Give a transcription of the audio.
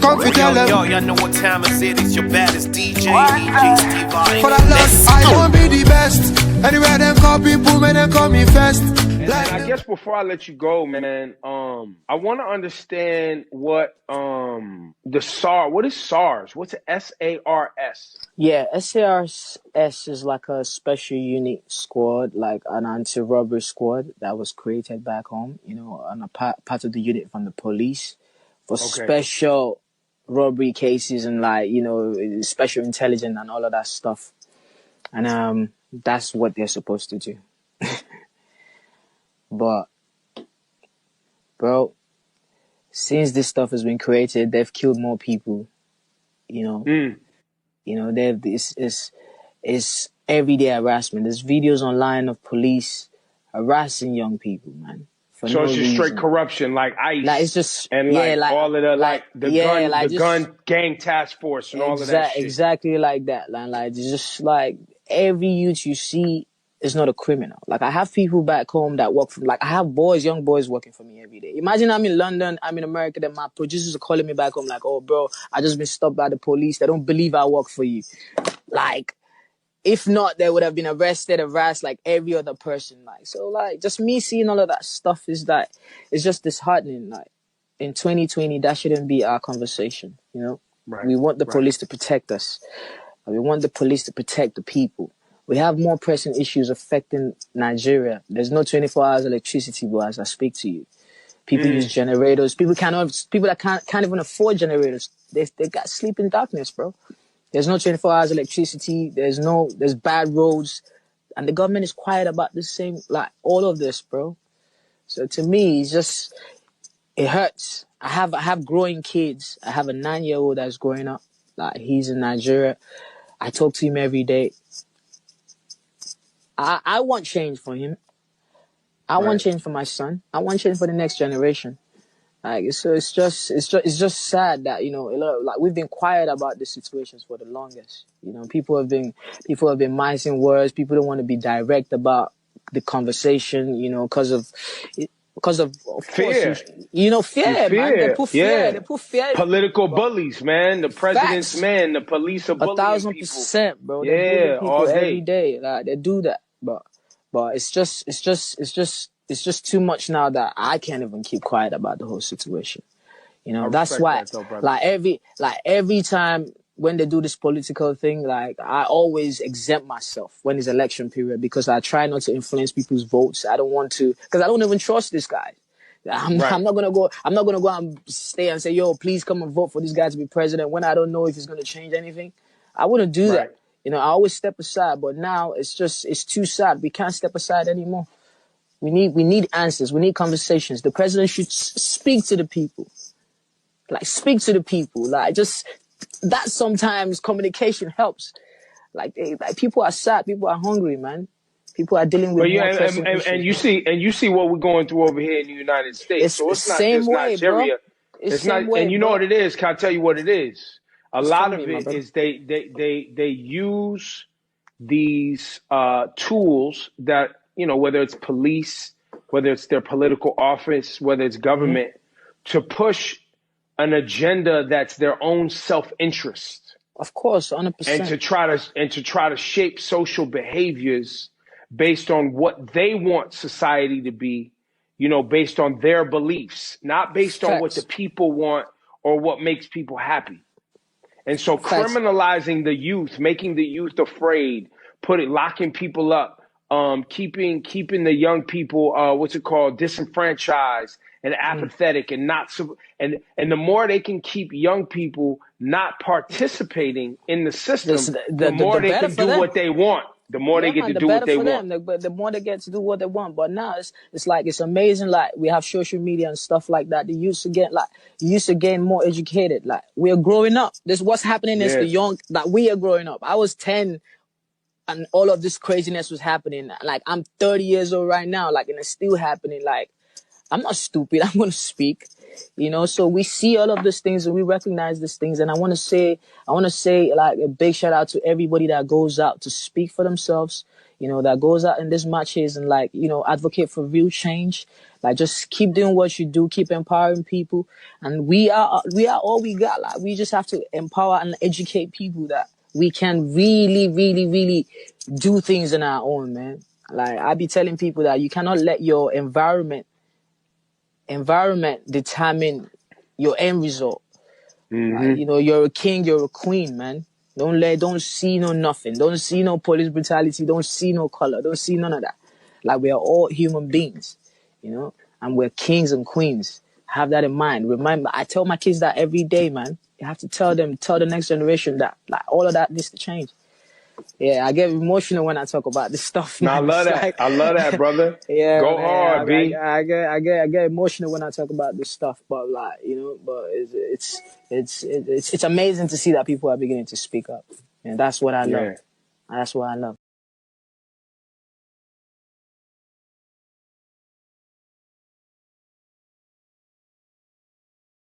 Come fi tell them. Yo, y'all know what time it is. It's your baddest DJ, DJ Steve I. For that Lord, I won't be the best. Anywhere them call people, man, they call me first. And I guess before I let you go, man, I want to understand what the SARS. What is SARS? What's it? SARS? Yeah, SARS is like a special unit squad, like an anti-robbery squad that was created back home. You know, on a part of the unit from the police for special robbery cases and like special intelligence and all of that stuff. And that's what they're supposed to do. But, bro, since this stuff has been created, they've killed more people. You know, it's everyday harassment. There's videos online of police harassing young people, man. So it's just straight corruption, like ICE, like it's just and all of the gun gang task force and all of that shit. Exactly like that, man. Like it's just like every youth you see is not a criminal. Like I have people back home that work from, like I have young boys working for me every day. Imagine I'm in London, I'm in America, then my producers are calling me back home like, oh bro, I just been stopped by the police. They don't believe I work for you. Like, if not, they would have been arrested, harassed like every other person. Like, so like just me seeing all of that stuff is like, it's just disheartening. Like in 2020, that shouldn't be our conversation. You know, we want the police to protect us. We want the police to protect the people. We have more pressing issues affecting Nigeria. There's no 24 hours electricity, bro, as I speak to you. People use generators. People that can't even afford generators. They got sleep in darkness, bro. There's no 24 hours electricity. There's bad roads. And the government is quiet about the same, like all of this, bro. So to me, it hurts. I have growing kids. I have a 9-year-old that's growing up. Like he's in Nigeria. I talk to him every day. I want change for him. I want change for my son. I want change for the next generation. Like so, it's just sad that like we've been quiet about the situations for the longest. People have been micing words. People don't want to be direct about the conversation. Because of fear. Course, fear, man. They put fear. They put fear. Political bullies, man. The president's men. The police are bullying 1,000%, bro. They bully people all day. Every day. Like they do that, but it's just too much now that I can't even keep quiet about the whole situation. That's why, every time when they do this political thing, like I always exempt myself when it's election period because I try not to influence people's votes. I don't want to, because I don't even trust this guy. I'm not gonna go and stay and say, yo, please come and vote for this guy to be president when I don't know if he's gonna change anything. I wouldn't do that. I always step aside, but now it's too sad. We can't step aside anymore. We need answers. We need conversations. The president should speak to the people. Like, speak to the people. Like, just that sometimes communication helps. Like people are sad. People are hungry, man. People are dealing with more pressing issues. And you see what we're going through over here in the United States. So it's not just Nigeria. It's not, and you know what it is? Can I tell you what it is? A lot of it is they use these tools that, whether it's police, whether it's their political office, whether it's government, to push an agenda that's their own self-interest. Of course, 100%. And to try to shape social behaviors based on what they want society to be, based on their beliefs, not based on what the people want or what makes people happy. And so criminalizing the youth, making the youth afraid, locking people up, keeping the young people, disenfranchised and apathetic and and the more they can keep young people not particiting in the system, the more they can do what they want. The more they get to do what they want. The more they get to do what they want. But now it's amazing. Like we have social media and stuff like that. They used to get more educated. Like we're growing up. What's happening is the young, like we are growing up. I was 10 and all of this craziness was happening. Like I'm 30 years old right now. Like, and it's still happening. Like I'm not stupid. I'm going to speak. You know, so we see all of these things and we recognize these things. And I want to say like a big shout out to everybody that goes out to speak for themselves, you know, that goes out in these matches and like, you know, advocate for real change. Like just keep doing what you do, keep empowering people. And we are all we got. Like we just have to empower and educate people that we can really, really, really do things on our own, man. Like I be telling people that you cannot let your environment determine your end result. Mm-hmm. You know, you're a king, you're a queen, man. Don't see no nothing. Don't see no police brutality. Don't see no color. Don't see none of that. Like we are all human beings, you know, and we're kings and queens. Have that in mind. Remember, I tell my kids that every day, man. You have to tell the next generation that like all of that needs to change. Yeah, I get emotional when I talk about this stuff, No, I man. love It's that. like, I love that, brother. yeah, Go man. hard, B. I get emotional when I talk about this stuff, but like, you know, but it's amazing to see that people are beginning to speak up, and that's what I love. Yeah. That's what I love.